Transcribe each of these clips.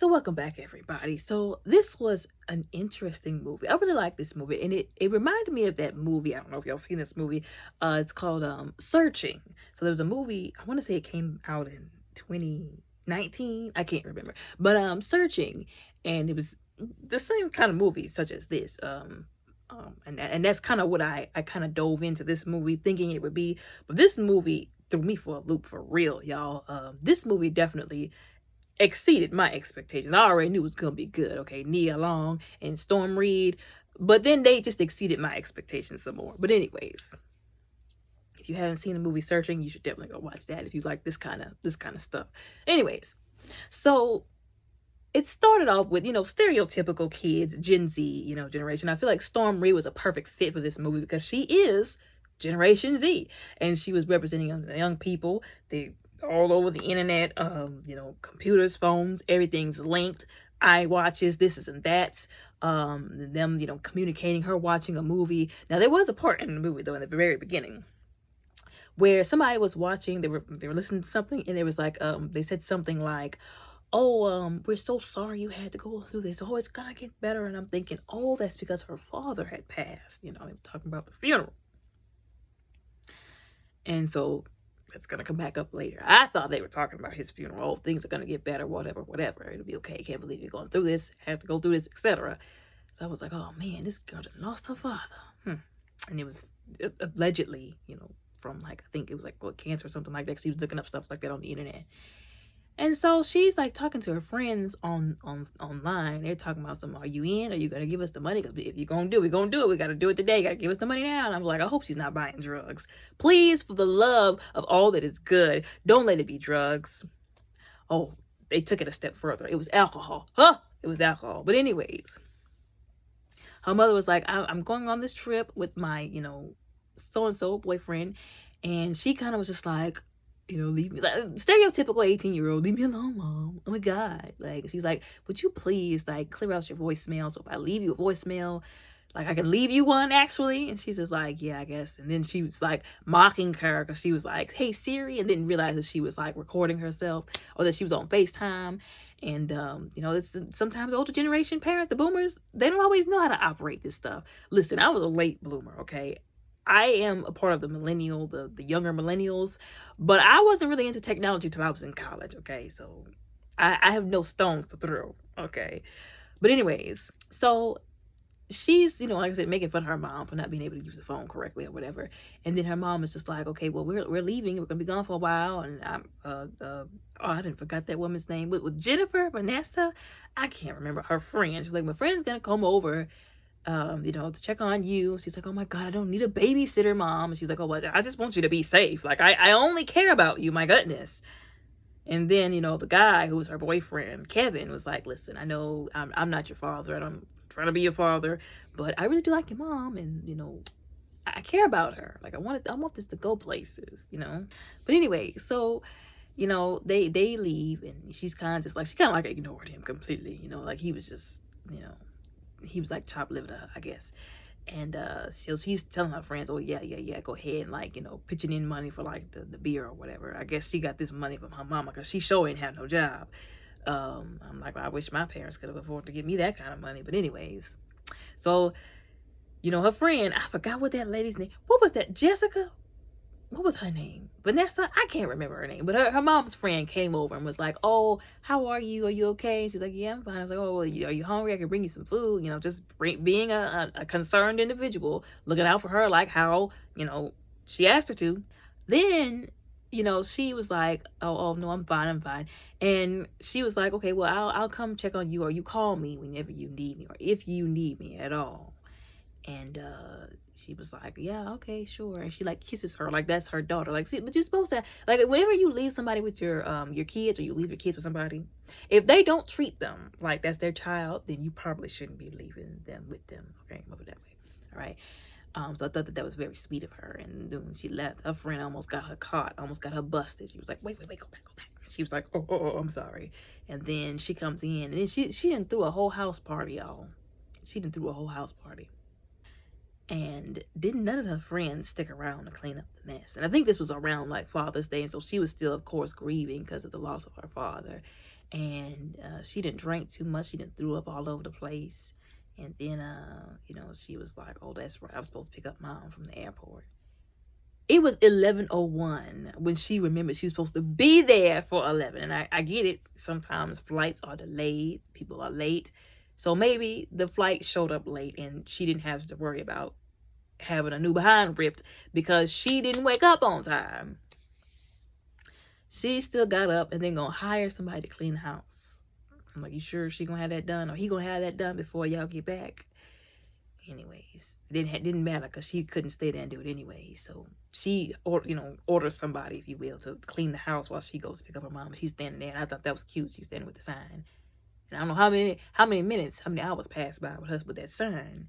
So welcome back, everybody. So this was an interesting movie. I really like this movie, and it reminded me of that movie. I don't know if y'all seen this movie. It's called Searching. So there was a movie. I want to say it came out in 2019. I can't remember, but Searching, and it was the same kind of movie, such as this. And that's kind of what I kind of dove into this movie thinking it would be, but this movie threw me for a loop for real, y'all. This movie definitely exceeded my expectations. I already knew it was gonna be good. Okay, Nia Long and Storm Reed, but then they just exceeded my expectations some more. But anyways, if you haven't seen the movie Searching, you should definitely go watch that if you like this kind of stuff. Anyways, so it started off with stereotypical kids, Gen Z, generation. I feel like Storm Reed was a perfect fit for this movie because she is Generation Z, and she was representing young people. They all over the internet, computers, phones, everything's linked. iWatches, this is and that. Them, communicating, her watching a movie. Now there was a part in the movie though in the very beginning where somebody was watching. They were listening to something, and there was like they said something like, "Oh, we're so sorry you had to go through this. Oh, it's gonna get better." And I'm thinking, oh, that's because her father had passed. They were talking about the funeral. And so that's gonna come back up later. I thought they were talking about his funeral. Oh, things are gonna get better, whatever. It'll be okay. Can't believe you're going through this. Have to go through this, etc. So I was like, oh man, this girl done lost her father. And it was allegedly, from like I think it was like cancer or something like that. 'Cause he was looking up stuff like that on the internet. And so she's like talking to her friends on online. They're talking about some. Are you in? Are you gonna give us the money? Because if you're gonna do it, we're gonna do it. We gotta do it today. You gotta give us the money now. And I'm like, I hope she's not buying drugs. Please, for the love of all that is good, don't let it be drugs. Oh, they took it a step further. It was alcohol. Huh? It was alcohol. But anyways, her mother was like, I'm going on this trip with my, so and so boyfriend, and she kind of was just like, leave me, like stereotypical 18-year-old, leave me alone, mom. Oh my God. Like, she's like, would you please like clear out your voicemail? So if I leave you a voicemail, like I can leave you one actually. And she's just like, yeah, I guess. And then she was like mocking her because she was like, hey Siri, and didn't realize that she was like recording herself or that she was on FaceTime. And it's sometimes older generation parents, the boomers, they don't always know how to operate this stuff. Listen, I was a late bloomer, okay? I am a part of the younger millennials, but I wasn't really into technology till I was in college, okay? So I have no stones to throw, okay? But anyways, so she's, like I said, making fun of her mom for not being able to use the phone correctly or whatever. And then her mom is just like, okay, well, we're leaving. We're going to be gone for a while. And I didn't forget that woman's name. With Jennifer, Vanessa, I can't remember her friend. She's like, my friend's going to come over to check on you. She's like, oh my God, I don't need a babysitter, mom. And she's like, oh, well, I just want you to be safe. Like, I only care about you, my goodness. And then, the guy who was her boyfriend, Kevin, was like, listen, I know I'm not your father, and I'm trying to be your father, but I really do like your mom, and, I care about her. Like, I want this to go places, But anyway, so, they leave, and she's kind of just like, she kind of like ignored him completely, like he was just, he was like chopped liver, I guess. And so she's telling her friends, oh yeah, go ahead and like, pitching in money for like the beer or whatever. I guess she got this money from her mama because she sure ain't have no job. I'm like, well, I wish my parents could have afforded to give me that kind of money. But anyways, so her friend, I forgot what that lady's name. What was that? Jessica? What was her name? Vanessa? I can't remember her name. But her mom's friend came over and was like, oh, how are you? Are you okay? And she's like, yeah, I'm fine. I was like, oh, well, are you hungry? I can bring you some food. Just being a concerned individual, looking out for her like how, she asked her to. Then, she was like, oh, no, I'm fine. And she was like, okay, well, I'll come check on you, or you call me whenever you need me, or if you need me at all. And she was like, yeah, okay, sure. And she like kisses her like that's her daughter. Like, see, but you're supposed to, like, whenever you leave somebody with your kids, or you leave your kids with somebody, if they don't treat them like that's their child, then you probably shouldn't be leaving them with them. Okay, move it that way. All right. So I thought that was very sweet of her. And then when she left, her friend almost got her caught, almost got her busted. She was like, wait, go back. She was like, oh, I'm sorry. And then she comes in, and then she done threw a whole house party, y'all. She done threw a whole house party. And didn't none of her friends stick around to clean up the mess. And I think this was around like Father's Day, and so she was still, of course, grieving because of the loss of her father. And she didn't drink too much. She didn't threw up all over the place. And then, she was like, "Oh, that's right. I was supposed to pick up Mom from the airport." It was 11:01 when she remembered she was supposed to be there for 11. And I get it. Sometimes flights are delayed. People are late. So maybe the flight showed up late and she didn't have to worry about having a new behind ripped because she didn't wake up on time. She still got up and then gonna hire somebody to clean the house. I'm like, you sure she gonna have that done, or he gonna have that done before y'all get back? Anyways, it didn't matter because she couldn't stay there and do it anyway. So she orders somebody, if you will, to clean the house while she goes to pick up her mom. She's standing there, and I thought that was cute. She's standing with the sign, and I don't know how many hours passed by with her with that sign.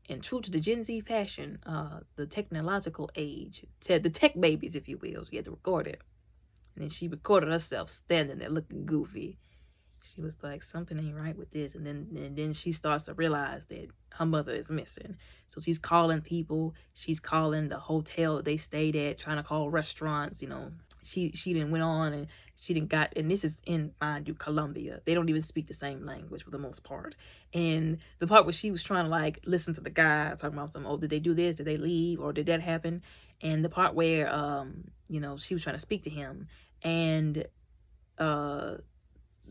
And true to the Gen Z fashion, the technological age, the tech babies, if you will, she had to record it. And then she recorded herself standing there looking goofy. She was like, something ain't right with this. And then she starts to realize that her mother is missing. So she's calling people. She's calling the hotel that they stayed at, trying to call restaurants. She then went on and and this is in, mind you, Colombia. They don't even speak the same language for the most part. And the part where she was trying to like listen to the guy talking about did they do this? Did they leave? Or did that happen? And the part where, she was trying to speak to him and,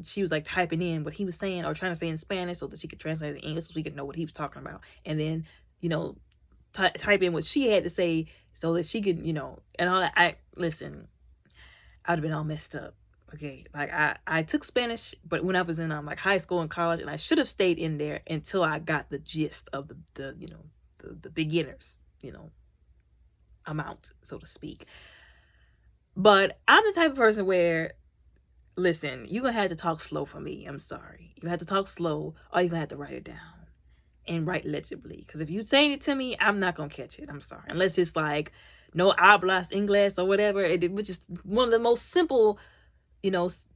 she was like typing in what he was saying or trying to say in Spanish so that she could translate it in English so she could know what he was talking about. And then, type in what she had to say so that she could, and all that. Listen, I would have been all messed up. Okay. Like I took Spanish, but when I was in like high school and college, and I should have stayed in there until I got the gist of the beginners, amount, so to speak. But I'm the type of person where, listen, you're going to have to talk slow for me. I'm sorry. You're going to have to talk slow, or you're going to have to write it down and write legibly. Because if you're saying it to me, I'm not going to catch it. I'm sorry. Unless it's like, no hablas inglés or whatever, which is one of the most simple,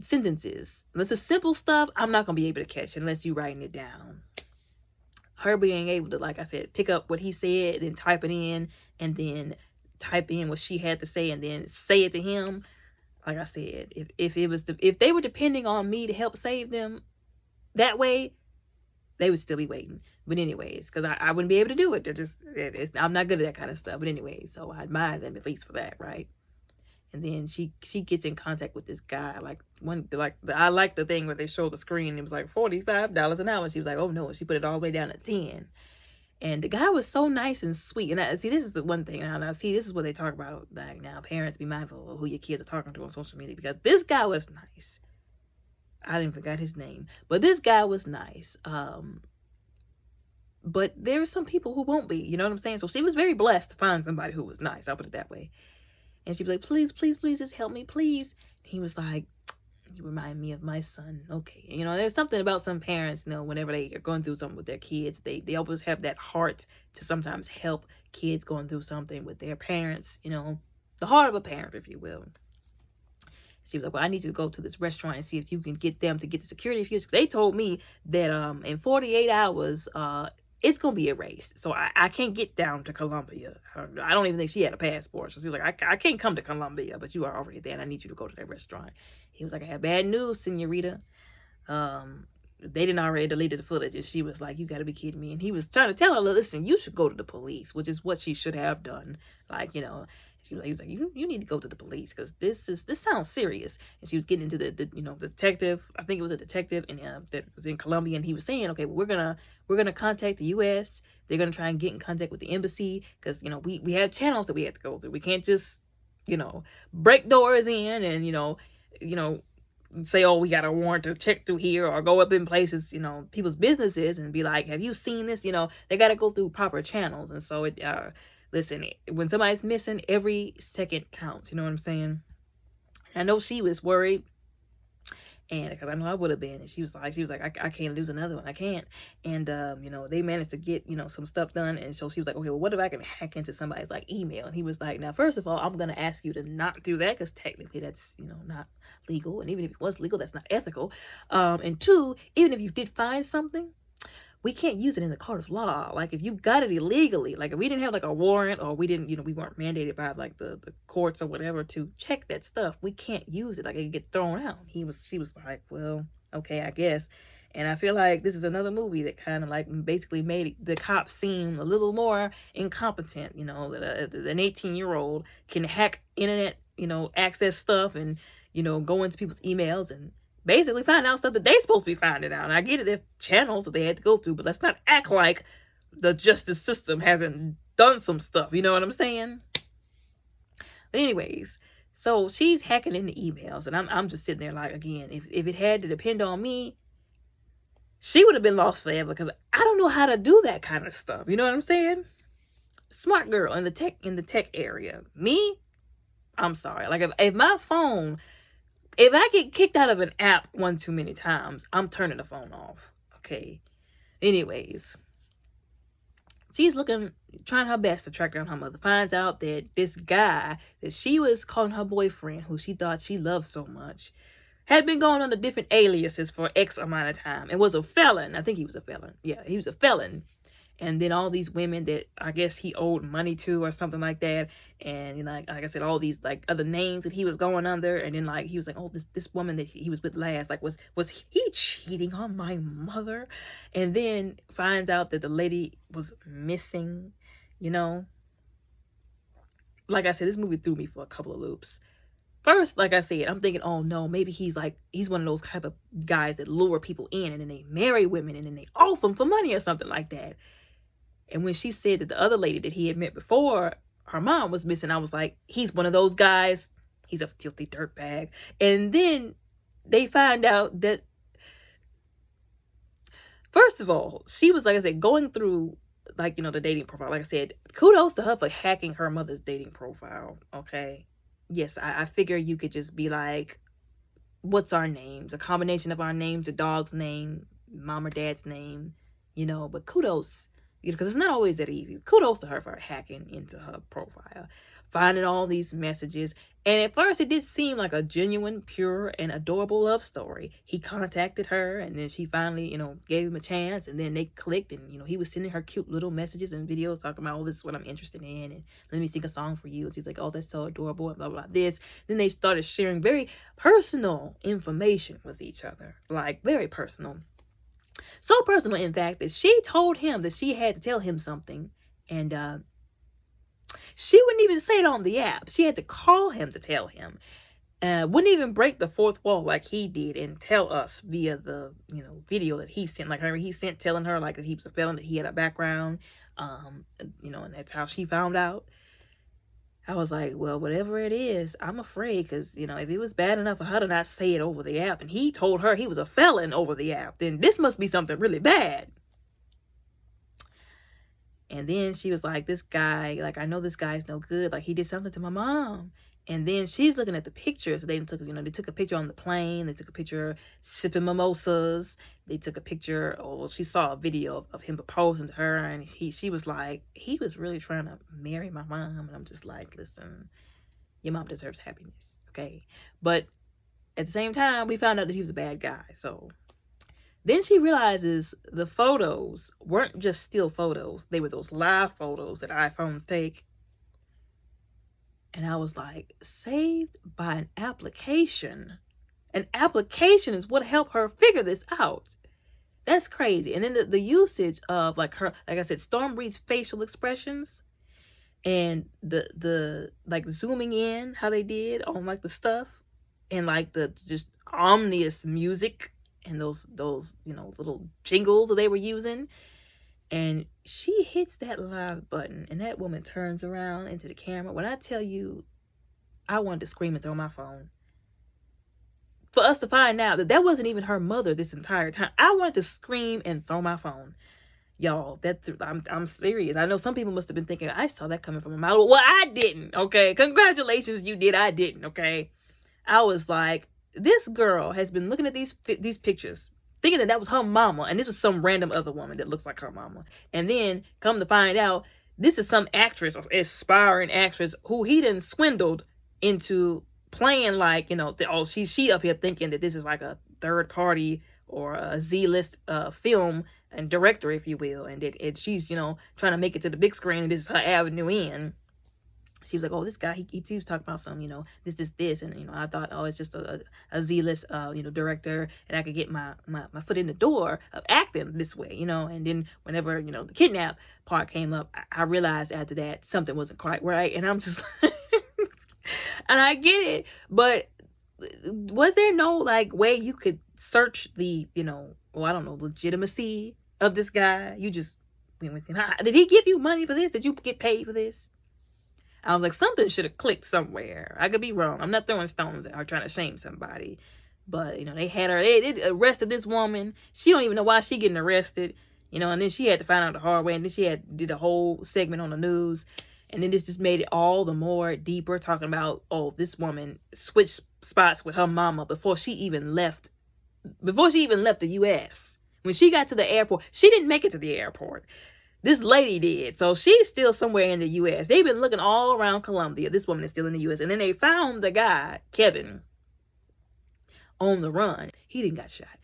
sentences. Unless it's simple stuff, I'm not going to be able to catch it unless you're writing it down. Her being able to, like I said, pick up what he said, then type it in, and then type in what she had to say, and then say it to him. Like I said, if they were depending on me to help save them that way, they would still be waiting. But anyways, because I wouldn't be able to do it. I'm not good at that kind of stuff. But anyways, so I admire them at least for that, right? And then she gets in contact with this guy. I like the thing where they show the screen. It was like $45 an hour. She was like, oh no, she put it all the way down to 10. And the guy was so nice and sweet. And this is the one thing. Now, this is what they talk about. Like, now, parents, be mindful of who your kids are talking to on social media. Because this guy was nice. I didn't forget his name. But this guy was nice. But there are some people who won't be. You know what I'm saying? So she was very blessed to find somebody who was nice. I'll put it that way. And she'd be like, please, please, please, just help me, please. And he was like, you remind me of my son. Okay. There's something about some parents, whenever they are going through something with their kids, they always have that heart to sometimes help kids going through something with their parents, the heart of a parent, if you will. She was like, well, I need you to go to this restaurant and see if you can get them to get the security features. They told me that in 48 hours, it's going to be erased. So I can't get down to Colombia. I don't even think she had a passport. So she was like, I can't come to Colombia, but you are already there and I need you to go to that restaurant. He was like, I have bad news, senorita. They didn't already deleted the footage. And she was like, you got to be kidding me. And he was trying to tell her, listen, you should go to the police, which is what she should have done. Like, he was like, you need to go to the police because this sounds serious. And she was getting into the detective. I think it was a detective that was in Colombia, and he was saying, okay, well, we're gonna contact the U.S. They're gonna try and get in contact with the embassy because we have channels that we have to go through. We can't just break doors in and say, oh, we got a warrant to check through here, or go up in places, people's businesses and be like, have you seen this? They got to go through proper channels. And so listen, when somebody's missing, every second counts. You know what I'm saying? I know she was worried, and because I know I would have been. And she was like, I can't lose another one. I can't. And they managed to get some stuff done. And so she was like, okay, well, what if I can hack into somebody's like email? And he was like, now, first of all, I'm gonna ask you to not do that because technically that's not legal. And even if it was legal, that's not ethical. And two, even if you did find something, we can't use it in the court of law. Like, if you got it illegally, like if we didn't have like a warrant, or we didn't, we weren't mandated by like the courts or whatever to check that stuff, we can't use it. Like, it could get thrown out. She was like, well, okay, I guess. And I feel like this is another movie that kind of like basically made the cops seem a little more incompetent, that an 18-year-old can hack internet, access stuff, and, go into people's emails and basically find out stuff that they supposed to be finding out. And I get it, there's channels that they had to go through, but let's not act like the justice system hasn't done some stuff. You know what I'm saying? But anyways, so she's hacking into emails, and I'm just sitting there like, again, if it had to depend on me, she would have been lost forever, because I don't know how to do that kind of stuff. You know what I'm saying? Smart girl in the tech area. Me, I'm sorry. Like, if my phone, if I get kicked out of an app one too many times, I'm turning the phone off. Okay. Anyways, she's trying her best to track down her mother. Finds out that this guy that she was calling her boyfriend, who she thought she loved so much, had been going under different aliases for X amount of time and was a felon. I think he was a felon. Yeah, he was a felon. And then all these women that I guess he owed money to or something like that. And, like I said, all these like other names that he was going under. And then like, he was like, oh, this woman that he was with last, like, was he cheating on my mother? And then finds out that the lady was missing, Like I said, this movie threw me for a couple of loops. First, like I said, I'm thinking, oh no, maybe he's one of those type of guys that lure people in and then they marry women and then they off them for money or something like that. And when she said that the other lady that he had met before, her mom, was missing, I was like, he's one of those guys. He's a filthy dirtbag. And then they find out that, first of all, she was, like I said, going through the dating profile. Like I said, kudos to her for hacking her mother's dating profile. Okay. Yes, I figure you could just be like, what's our names? A combination of our names, the dog's name, mom or dad's name, but kudos, because it's not always that easy. Kudos to her for hacking into her profile, finding all these messages. And at first it did seem like a genuine, pure, and adorable love story. He contacted her, and then she finally, gave him a chance, and then they clicked, and, he was sending her cute little messages and videos talking about, oh, this is what I'm interested in, and let me sing a song for you. And she's like, oh, that's so adorable, and blah, blah, blah, this. Then they started sharing very personal information with each other, like very personal. So personal, in fact, that she told him that she had to tell him something, and she wouldn't even say it on the app. She had to call him to tell him. Wouldn't even break the fourth wall like he did and tell us via the, video that he sent. Like, he sent telling her like that he was a felon, that he had a background, and that's how she found out. I was like, well, whatever it is, I'm afraid, because, if it was bad enough for her to not say it over the app, and he told her he was a felon over the app, then this must be something really bad. And then she was like, this guy, like, I know this guy's no good. Like, he did something to my mom. And then she's looking at the pictures. They took a picture on the plane. They took a picture sipping mimosas. They took a picture, she saw a video of him proposing to her. And she was like, he was really trying to marry my mom. And I'm just like, listen, your mom deserves happiness. Okay. But at the same time, we found out that he was a bad guy. So then she realizes the photos weren't just still photos. They were those live photos that iPhones take. And I was like, saved by an application. An application is what helped her figure this out. That's crazy. And then the usage of like I said, Storm Breed's facial expressions and the like zooming in, how they did on like the stuff, and like the just ominous music and those little jingles that they were using. And she hits that live button, and that woman turns around into the camera. When I tell you, I wanted to scream and throw my phone. For us to find out that wasn't even her mother this entire time, I wanted to scream and throw my phone. Y'all, I'm serious. I know some people must have been thinking, I saw that coming from a mile. Well, I didn't, okay? Congratulations, you did. I didn't, okay? I was like, this girl has been looking at these pictures, thinking that was her mama, and this was some random other woman that looks like her mama. And then come to find out, this is some actress or aspiring actress who he done swindled into playing like, she up here thinking that this is like a third party or a Z-list film and director, if you will, and she's, trying to make it to the big screen, and this is her avenue in. She was like, oh, this guy, he was talking about some, this. And, I thought, oh, it's just a Z-list, director, and I could get my foot in the door of acting this way, And then whenever, the kidnap part came up, I realized after that something wasn't quite right. And I'm just and I get it. But was there no, like, way you could search the, I don't know, legitimacy of this guy? You just went with him. Did he give you money for this? Did you get paid for this? I was like, something should have clicked somewhere. I could be wrong. I'm not throwing stones at her trying to shame somebody. But, they had her, they arrested this woman. She don't even know why she getting arrested. And then she had to find out the hard way. And then she did a whole segment on the news. And then this just made it all the more deeper, talking about, oh, this woman switched spots with her mama before she even left the U.S. When she got to the airport, she didn't make it to the airport. This lady did. So she's still somewhere in the U.S. They've been looking all around Colombia. This woman is still in the U.S. And then they found the guy, Kevin, on the run. He didn't got shot.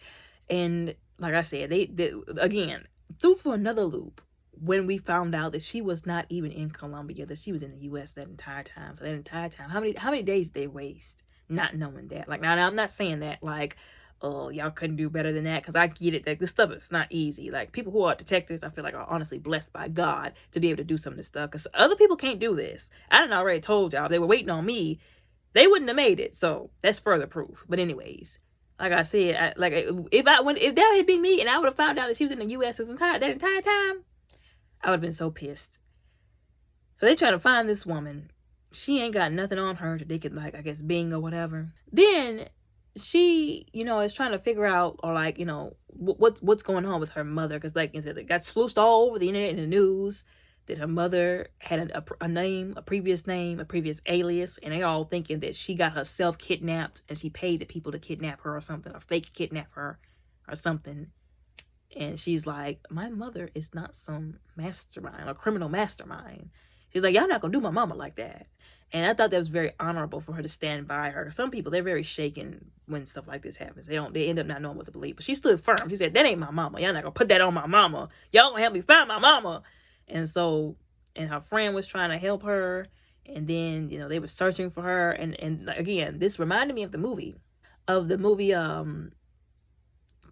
And like I said, they again, threw for another loop when we found out that she was not even in Colombia, that she was in the U.S. that entire time. So that entire time, how many days did they waste not knowing that? Like, now I'm not saying that, like, oh, y'all couldn't do better than that, because I get it. Like, this stuff is not easy. Like, people who are detectives, I feel like, are honestly blessed by God to be able to do some of this stuff, because other people can't do this. I done already told y'all, if they were waiting on me, they wouldn't have made it. So that's further proof. But anyways, like I said, if that had been me and I would have found out that she was in the U.S. that entire time, I would have been so pissed. So they trying to find this woman. She ain't got nothing on her that they could, like, I guess, bing or whatever. Then she, is trying to figure out, or like, what's going on with her mother. Because, like I said, it got splooshed all over the internet and the news that her mother had a name, a previous alias. And they're all thinking that she got herself kidnapped and she paid the people to kidnap her or something, or fake kidnap her or something. And she's like, my mother is not some mastermind or criminal mastermind. She's like, y'all not gonna do my mama like that. And I thought that was very honorable for her to stand by her. Some people, they're very shaken when stuff like this happens. They end up not knowing what to believe. But she stood firm. She said, that ain't my mama. Y'all not gonna put that on my mama. Y'all gonna help me find my mama. And so, and her friend was trying to help her. And then, they were searching for her. And again, this reminded me of the movie,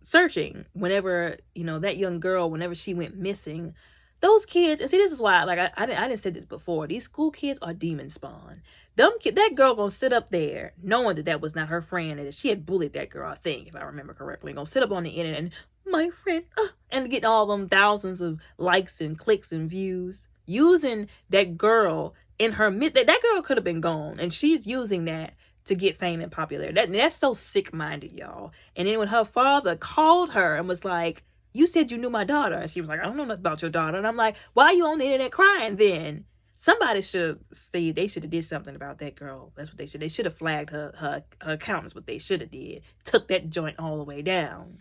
Searching. Whenever, that young girl, whenever she went missing, those kids, and see, this is why, like, I didn't say this before, these school kids are demon spawn. That girl gonna sit up there knowing that was not her friend, and that she had bullied that girl, I think, if I remember correctly, gonna sit up on the internet and, my friend, and getting all them thousands of likes and clicks and views, using that girl in her that girl could have been gone, and she's using that to get fame and popularity. That's so sick-minded, y'all. And then when her father called her and was like, you said you knew my daughter. And she was like, I don't know nothing about your daughter. And I'm like, why are you on the internet crying then? Somebody should say, they should have did something about that girl. That's what they should. They should have flagged her account is what they should have did. Took that joint all the way down.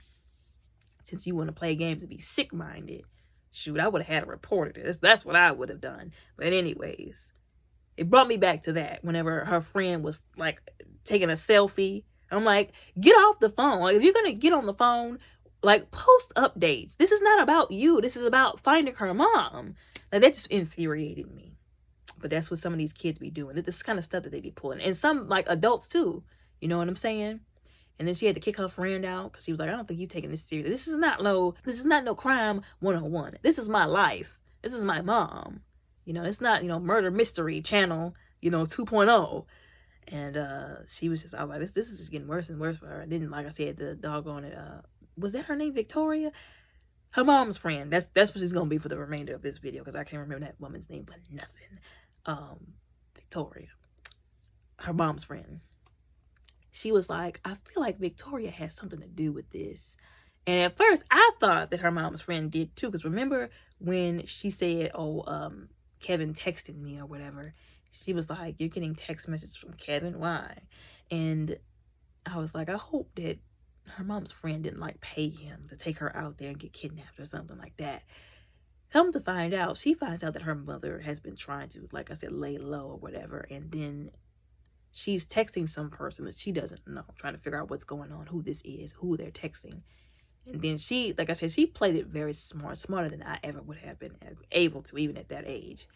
Since you want to play games and be sick-minded. Shoot, I would have had her reported it. That's what I would have done. But anyways, it brought me back to that. Whenever her friend was like taking a selfie, I'm like, get off the phone. Like, if you're going to get on the phone, like, post updates. This is not about you. This is about finding her mom. Like, that just infuriated me. But that's what some of these kids be doing. This kind of stuff that they be pulling. And some, like, adults, too. You know what I'm saying? And then she had to kick her friend out because she was like, I don't think you taking this seriously. This is not no crime 101. This is my life. This is my mom. It's not, murder mystery channel, 2.0. And she was just, I was like, this is just getting worse and worse for her. And then, like I said, the doggone it, was that her name, Victoria? Her mom's friend. That's what she's gonna be for the remainder of this video, because I can't remember that woman's name for nothing. Victoria, her mom's friend. She was like, I feel like Victoria has something to do with this. And at first, I thought that her mom's friend did too, because remember when she said, Kevin texted me or whatever. She was like, you're getting text messages from Kevin? Why? And I was like, I hope that her mom's friend didn't like pay him to take her out there and get kidnapped or something like that. Come to find out, she finds out that her mother has been trying to, like I said, lay low or whatever. And then she's texting some person that she doesn't know, trying to figure out what's going on, who this is, who they're texting. And then she, like I said, she played it very smart, smarter than I ever would have been able to, even at that age.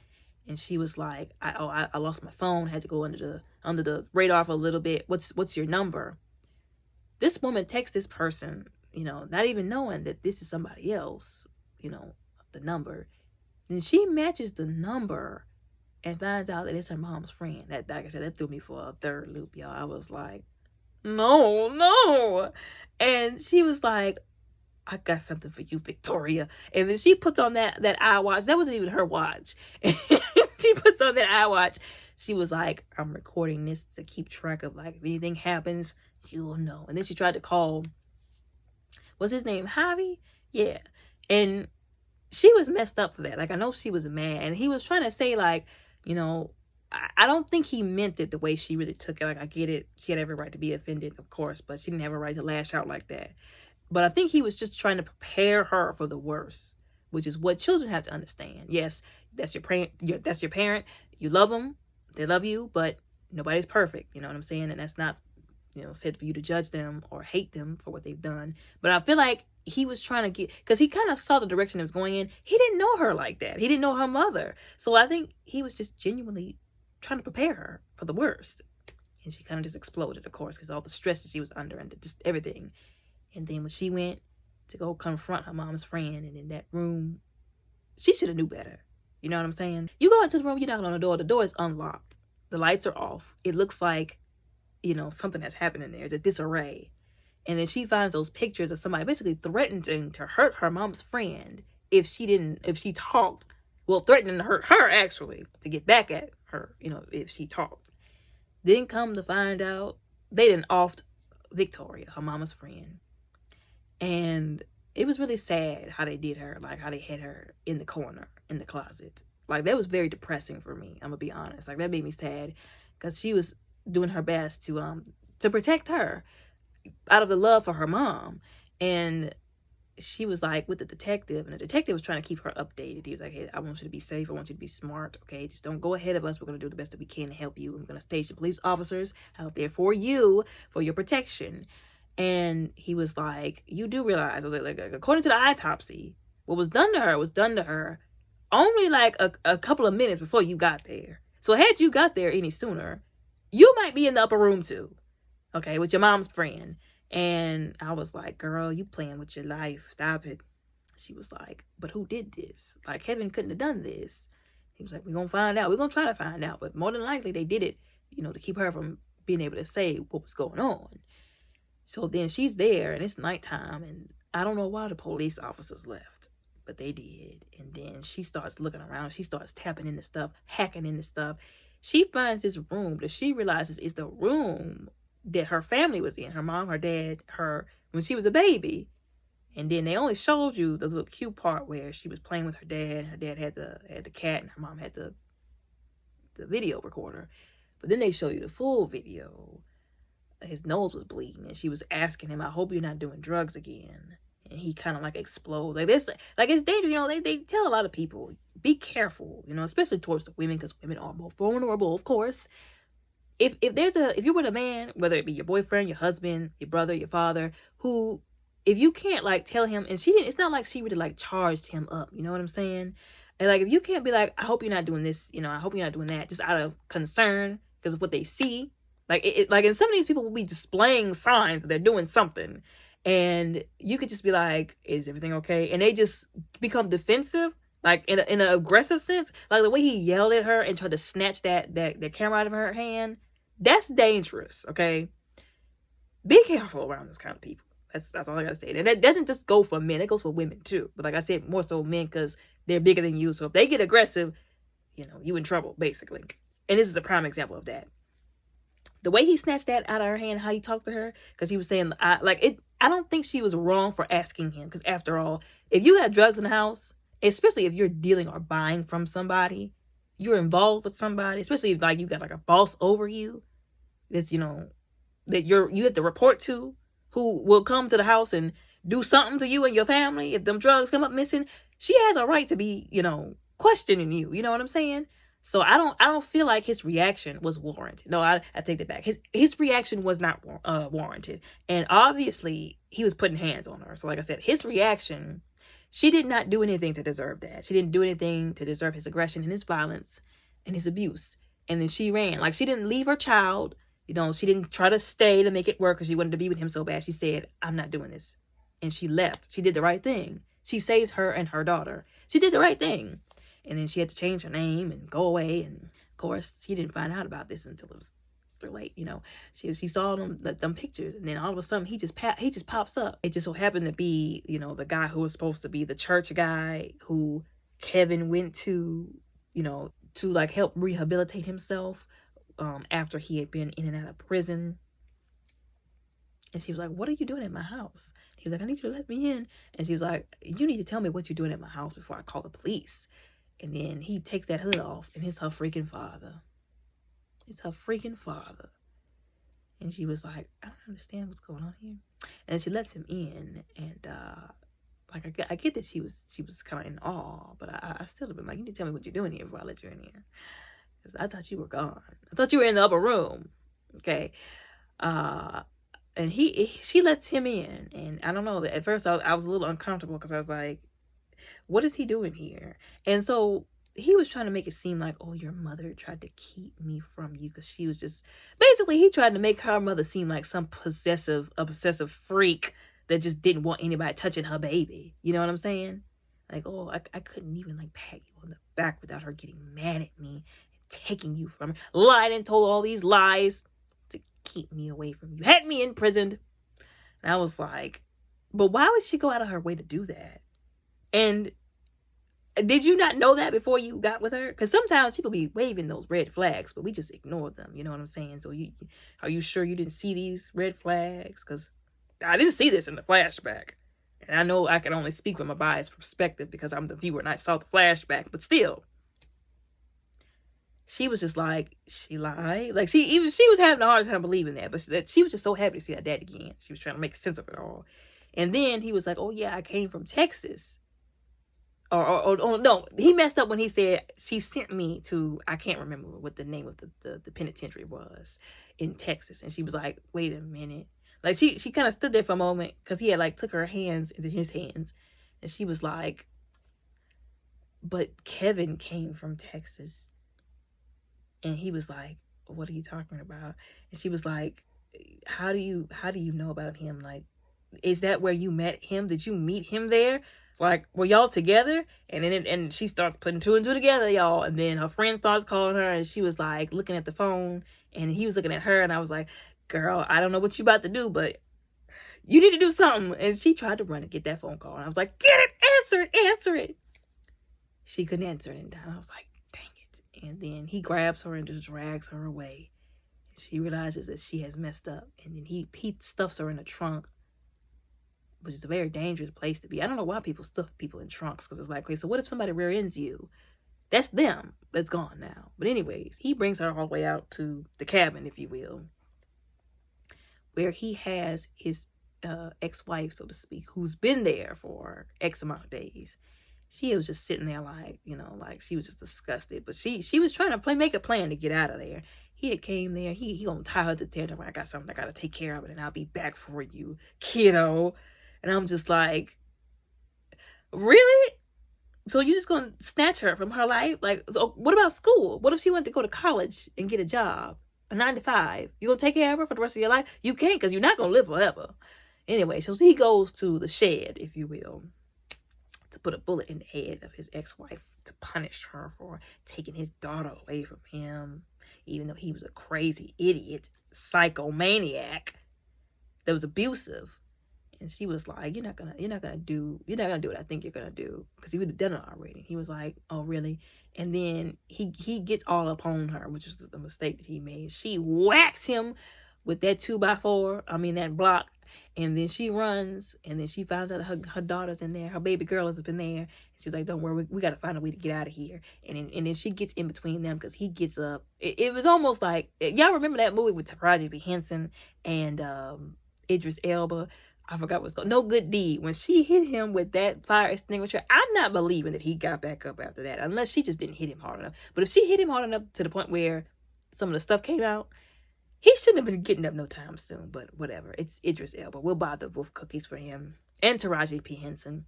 And she was like, I lost my phone, had to go under the radar for a little bit. What's your number? This woman texts this person, not even knowing that this is somebody else, the number. Then she matches the number and finds out that it's her mom's friend. That, like I said, that threw me for a third loop, y'all. I was like, no. And she was like, I got something for you, Victoria. And then she puts on that iWatch. That wasn't even her watch. And she puts on that iWatch. She was like, I'm recording this to keep track of, like, if anything happens, you'll know. And then she tried to call, what's his name? Javi? Yeah. And she was messed up for that. Like, I know she was mad. And he was trying to say, like, I don't think he meant it the way she really took it. Like, I get it. She had every right to be offended, of course, but she didn't have a right to lash out like that. But I think he was just trying to prepare her for the worst, which is what children have to understand. Yes, that's your parent. That's your parent. You love them. They love you, but nobody's perfect. You know what I'm saying? And that's not, said for you to judge them or hate them for what they've done. But I feel like he was trying to because he kind of saw the direction it was going in. He didn't know her like that. He didn't know her mother. So I think he was just genuinely trying to prepare her for the worst. And she kind of just exploded, of course, because all the stress that she was under and just everything. And then when she went to go confront her mom's friend, and in that room, she should have knew better. You know what I'm saying? You go into the room, you knock on the door is unlocked. The lights are off. It looks like, something has happened in there. It's a disarray. And then she finds those pictures of somebody basically threatening to hurt her mom's friend if she talked. Well, threatening to hurt her, actually, to get back at her, if she talked. Then come to find out, they didn't offed Victoria, her mama's friend. And it was really sad how they did her, like how they had her in the corner, in the closet. Like, that was very depressing for me, I'm going to be honest. Like, that made me sad because she was doing her best to protect her out of the love for her mom. And she was like with the detective, and the detective was trying to keep her updated. He was like, hey, I want you to be safe. I want you to be smart. Okay, just don't go ahead of us. We're going to do the best that we can to help you. We're going to station police officers out there for you, for your protection. And he was like, you do realize, I was like, according to the autopsy, what was done to her was done to her only like a couple of minutes before you got there. So had you got there any sooner, you might be in the upper room too, okay, with your mom's friend. And I was like, girl, you playing with your life. Stop it. She was like, but who did this? Like, Kevin couldn't have done this. He was like, we're going to find out. We're going to try to find out. But more than likely, they did it, to keep her from being able to say what was going on. So then she's there, and it's nighttime, and I don't know why the police officers left, but they did. And then she starts looking around. She starts tapping into stuff, hacking into stuff. She finds this room that she realizes is the room that her family was in. Her mom, her dad, her, when she was a baby. And then they only showed you the little cute part where she was playing with her dad. Her dad had the cat, and her mom had the video recorder. But then they show you the full video. His nose was bleeding, and she was asking him, I hope you're not doing drugs again. And he kind of like explodes. Like this, like it's dangerous, they tell a lot of people, be careful, especially towards the women, because women are more vulnerable, of course. If you're with a man, whether it be your boyfriend, your husband, your brother, your father, who, if you can't like tell him, and it's not like she really like charged him up, you know what I'm saying? And like, if you can't be like, I hope you're not doing this, I hope you're not doing that, just out of concern because of what they see. Like, and some of these people will be displaying signs that they're doing something. And you could just be like, is everything okay? And they just become defensive, like in an aggressive sense. Like the way he yelled at her and tried to snatch that camera out of her hand. That's dangerous, okay? Be careful around this kind of people. That's all I gotta say. And that doesn't just go for men. It goes for women too. But like I said, more so men because they're bigger than you. So if they get aggressive, you in trouble, basically. And this is a prime example of that. The way he snatched that out of her hand, how he talked to her, because he was saying, I don't think she was wrong for asking him. Because after all, if you have drugs in the house, especially if you're dealing or buying from somebody, you're involved with somebody, especially if like you got like a boss over you, that's that you have to report to, who will come to the house and do something to you and your family if them drugs come up missing. She has a right to be, questioning you. You know what I'm saying? So I don't feel like his reaction was warranted. No, I take that back. His reaction was not warranted. And obviously he was putting hands on her. So like I said, his reaction, she did not do anything to deserve that. She didn't do anything to deserve his aggression and his violence and his abuse. And then she ran. Like, she didn't leave her child. She didn't try to stay to make it work because she wanted to be with him so bad. She said, I'm not doing this. And she left. She did the right thing. She saved her and her daughter. She did the right thing. And then she had to change her name and go away. And of course, she didn't find out about this until it was too late. She saw them pictures, and then all of a sudden he just pops up. It just so happened to be, the guy who was supposed to be the church guy who Kevin went to, to like help rehabilitate himself after he had been in and out of prison. And she was like, what are you doing at my house? He was like, I need you to let me in. And she was like, you need to tell me what you're doing at my house before I call the police. And then he takes that hood off, and it's her freaking father. It's her freaking father. And she was like, I don't understand what's going on here. And she lets him in, and I get that she was kind of in awe, but I still have been like, you need to tell me what you're doing here before I let you in here. Because I thought you were gone. I thought you were in the upper room. Okay. And she lets him in, and I don't know, at first I was a little uncomfortable because I was like, what is he doing here? And so he was trying to make it seem like, oh, your mother tried to keep me from you, because she was just, basically he tried to make her mother seem like some possessive, obsessive freak that just didn't want anybody touching her baby. You know what I'm saying? Like, oh, I couldn't even like pat you on the back without her getting mad at me and taking you from her. Lied and told all these lies to keep me away from you. Had me imprisoned. And I was like, but why would she go out of her way to do that? And did you not know that before you got with her? Because sometimes people be waving those red flags, but we just ignore them. You know what I'm saying? So are you sure you didn't see these red flags? Because I didn't see this in the flashback. And I know I can only speak from a biased perspective because I'm the viewer and I saw the flashback. But still, she was just like, she lied. Like, she was having a hard time believing that. But she was just so happy to see her dad again. She was trying to make sense of it all. And then he was like, oh, yeah, I came from Texas. Or no, he messed up when he said she sent me to, I can't remember what the name of the penitentiary was in Texas. And she was like, wait a minute. Like, she kind of stood there for a moment because he had like took her hands into his hands. And she was like, but Kevin came from Texas. And he was like, what are you talking about? And she was like, how do you know about him? Like, is that where you met him? Did you meet him there? Like, were y'all together? And she starts putting two and two together, y'all. And then her friend starts calling her, and she was like looking at the phone, and he was looking at her, and I was like, girl, I don't know what you about to do, but you need to do something. And she tried to run and get that phone call, and I was like, get it, answer it. She couldn't answer it in time. I was like, dang it. And then he grabs her and just drags her away. She realizes that she has messed up, and then he stuffs her in the trunk, which is a very dangerous place to be. I don't know why people stuff people in trunks, because it's like, okay, so what if somebody rear ends you? That's them. That's gone now. But anyways, he brings her all the way out to the cabin, if you will, where he has his ex-wife, so to speak, who's been there for X amount of days. She was just sitting there like, like she was just disgusted. But she was trying to make a plan to get out of there. He had came there. He gonna tie her to the tent. I got something. I gotta take care of it, and I'll be back for you, kiddo. And I'm just like, really? So you just gonna snatch her from her life? Like, so what about school? What if she went to go to college and get a job, a 9 to 5? You gonna take care of her for the rest of your life? You can't, because you're not gonna live forever. Anyway, so he goes to the shed, if you will, to put a bullet in the head of his ex-wife to punish her for taking his daughter away from him, even though he was a crazy idiot, psychomaniac that was abusive. And she was like, you're not gonna do what I think you're gonna do, because he would have done it already. He was like, oh really? And then he gets all up on her, which was the mistake that he made. She whacks him with that 2x4, that block, and then she runs, and then she finds out her daughter's in there, her baby girl has been there, and she was like, don't worry, we gotta find a way to get out of here. And then she gets in between them, because he gets up. It was almost like, y'all remember that movie with Taraji P. Henson and Idris Elba, I forgot what's called. No Good Deed. When she hit him with that fire extinguisher, I'm not believing that he got back up after that, unless she just didn't hit him hard enough. But if she hit him hard enough to the point where some of the stuff came out, he shouldn't have been getting up no time soon. But whatever. It's Idris Elba. We'll buy the wolf cookies for him and Taraji P. Henson.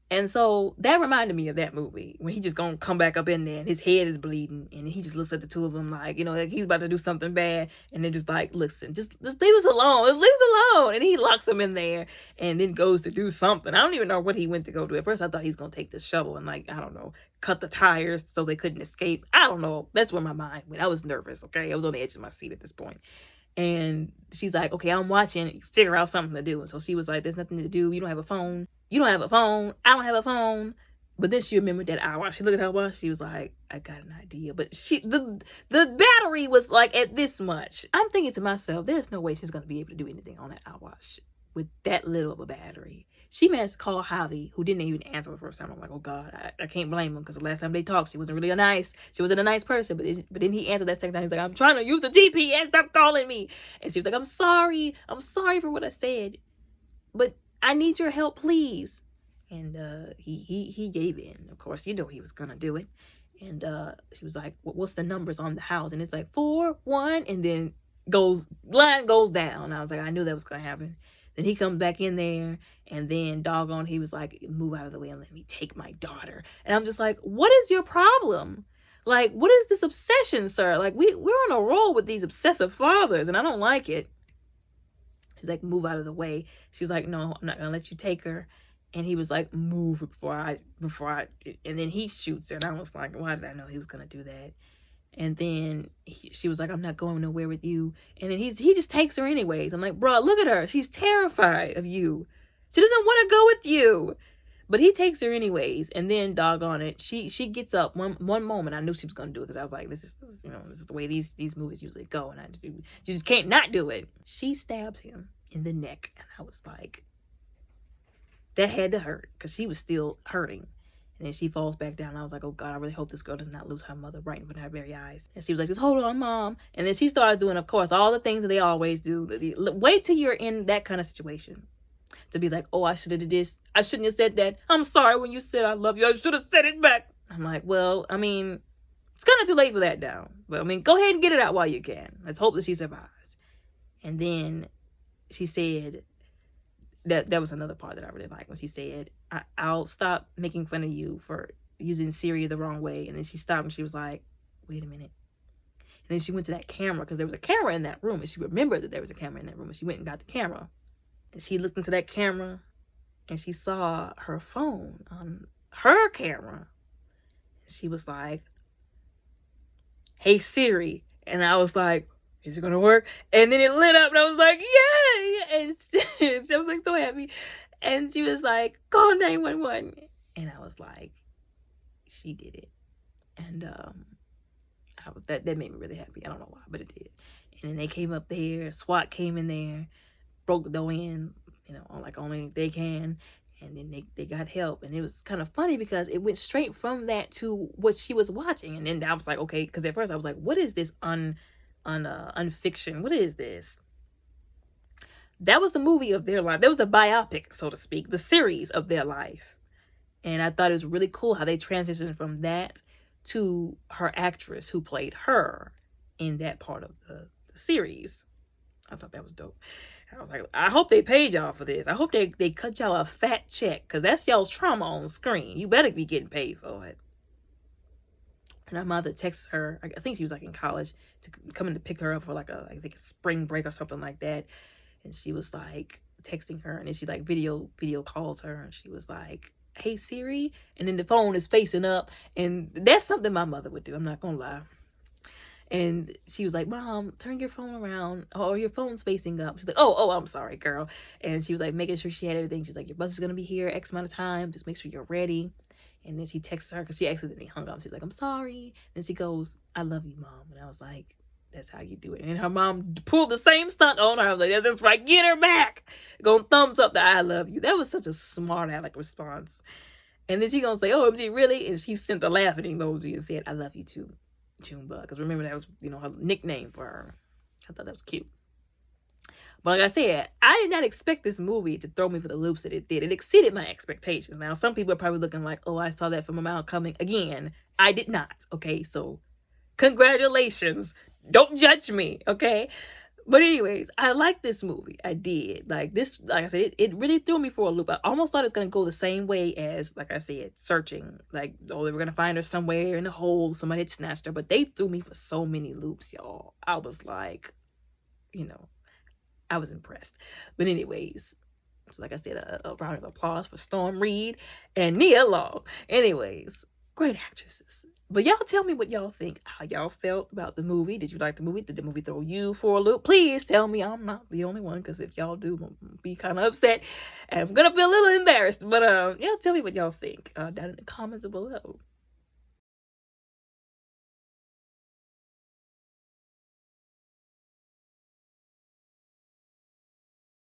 And so that reminded me of that movie when he just gonna come back up in there and his head is bleeding and he just looks at the two of them like, like he's about to do something bad, and they're just like, listen, just leave us alone. Just leave us alone. And he locks them in there and then goes to do something. I don't even know what he went to go do. At first I thought he was gonna take the shovel and, like, I don't know, cut the tires so they couldn't escape. I don't know. That's where my mind went. I was nervous, okay? I was on the edge of my seat at this point. And she's like, okay, I'm watching, figure out something to do. And so she was like, there's nothing to do. You don't have a phone. You don't have a phone. I don't have a phone. But then she remembered that hour. She looked at her watch. She was like, I got an idea. But the battery was like at this much. I'm thinking to myself, there's no way she's going to be able to do anything on that iWatch with that little of a battery. She managed to call Javi, who didn't even answer the first time. I'm like, oh God, I can't blame him, because the last time they talked, she wasn't a nice person. But then he answered that second time. He's like, I'm trying to use the GPS. Stop calling me. And she was like, I'm sorry for what I said, but I need your help, please. And he gave in. Of course, he was gonna do it. And she was like, what's the numbers on the house? And it's like 4 1, and then line goes down. I was like, I knew that was gonna happen. Then he comes back in there, and then doggone, he was like, move out of the way and let me take my daughter. And I'm just like, what is your problem? Like, what is this obsession, sir? Like, we're on a roll with these obsessive fathers, and I don't like it. She's like, move out of the way. She was like, no, I'm not gonna let you take her. And he was like, move before I, and then he shoots her. And I was like, why did I know he was gonna do that? And then she was like, I'm not going nowhere with you. And then he just takes her anyways. I'm like, bro, look at her. She's terrified of you. She doesn't want to go with you. But he takes her anyways. And then, doggone it, she gets up. One moment, I knew she was going to do it, because I was like, this is the way these movies usually go. And you just can't not do it. She stabs him in the neck. And I was like, that had to hurt, because she was still hurting. And then she falls back down. And I was like, oh God, I really hope this girl does not lose her mother right in front of her very eyes. And she was like, just hold on, Mom. And then she started doing, of course, all the things that they always do. Wait till you're in that kind of situation to be like, oh, I should have did this. I shouldn't have said that. I'm sorry when you said I love you. I should have said it back. I'm like, well, I mean, it's kind of too late for that now. But I mean, go ahead and get it out while you can. Let's hope that she survives. And then she said, that was another part that I really liked, when she said, I'll stop making fun of you for using Siri the wrong way. And then she stopped and she was like, wait a minute. And then she went to that camera, because there was a camera in that room, and she remembered that there was a camera in that room, and she went and got the camera. And she looked into that camera and she saw her phone on her camera. And she was like, hey Siri. And I was like, is it gonna work? And then it lit up, and I was like, yeah. And she was like so happy. And she was like, call 911. And I was like, she did it. And I was that made me really happy. I don't know why, but it did. And then they came up there, SWAT came in there, broke the door in, like only they can. And then they got help. And it was kind of funny, because it went straight from that to what she was watching. And then I was like, okay, because at first I was like, what is this unfiction? What is this? That was the movie of their life. That was the biopic, so to speak, the series of their life. And I thought it was really cool how they transitioned from that to her actress who played her in that part of the series. I thought that was dope. I was like, I hope they paid y'all for this. I hope they cut y'all a fat check, because that's y'all's trauma on screen. You better be getting paid for it. And her mother texts her, I think she was like in college, to come in to pick her up for like I think a spring break or something like that. And she was like texting her, and then she like video calls her, and she was like, hey Siri. And then the phone is facing up, and that's something my mother would do, I'm not gonna lie. And she was like, Mom, turn your phone around, or your phone's facing up. She's like, oh, I'm sorry, girl. And she was like making sure she had everything. She was like, your bus is gonna be here X amount of time, just make sure you're ready. And then she texts her, because she accidentally hung up. She was like, I'm sorry. And she goes, I love you, Mom. And I was like, that's how you do it. And her mom pulled the same stunt on her. I was like, that's right, get her back. Gonna thumbs up the I love you. That was such a smart aleck response. And then she gonna say, OMG, really? And she sent the laughing emoji and said, I love you too, Junebug. Because remember, that was, her nickname for her. I thought that was cute. But like I said, I did not expect this movie to throw me for the loops that it did. It exceeded my expectations. Now, some people are probably looking like, oh, I saw that from a mile coming. Again, I did not. Okay, so congratulations. Don't judge me, okay? But anyways, I like this movie. I did. Like this, like I said, it really threw me for a loop. I almost thought it was gonna go the same way as, like I said, Searching. Like, oh, they were gonna find her somewhere in a hole, somebody had snatched her. But they threw me for so many loops, y'all. I was like, I was impressed. But anyways, so like I said, a round of applause for Storm Reed and Nia Long. Anyways, great actresses. But y'all tell me what y'all think, how y'all felt about the movie. Did you like the movie? Did the movie throw you for a loop? Please tell me I'm not the only one, because if y'all do, I'm gonna be kind of upset. And I'm going to feel a little embarrassed. But yeah, tell me what y'all think down in the comments below.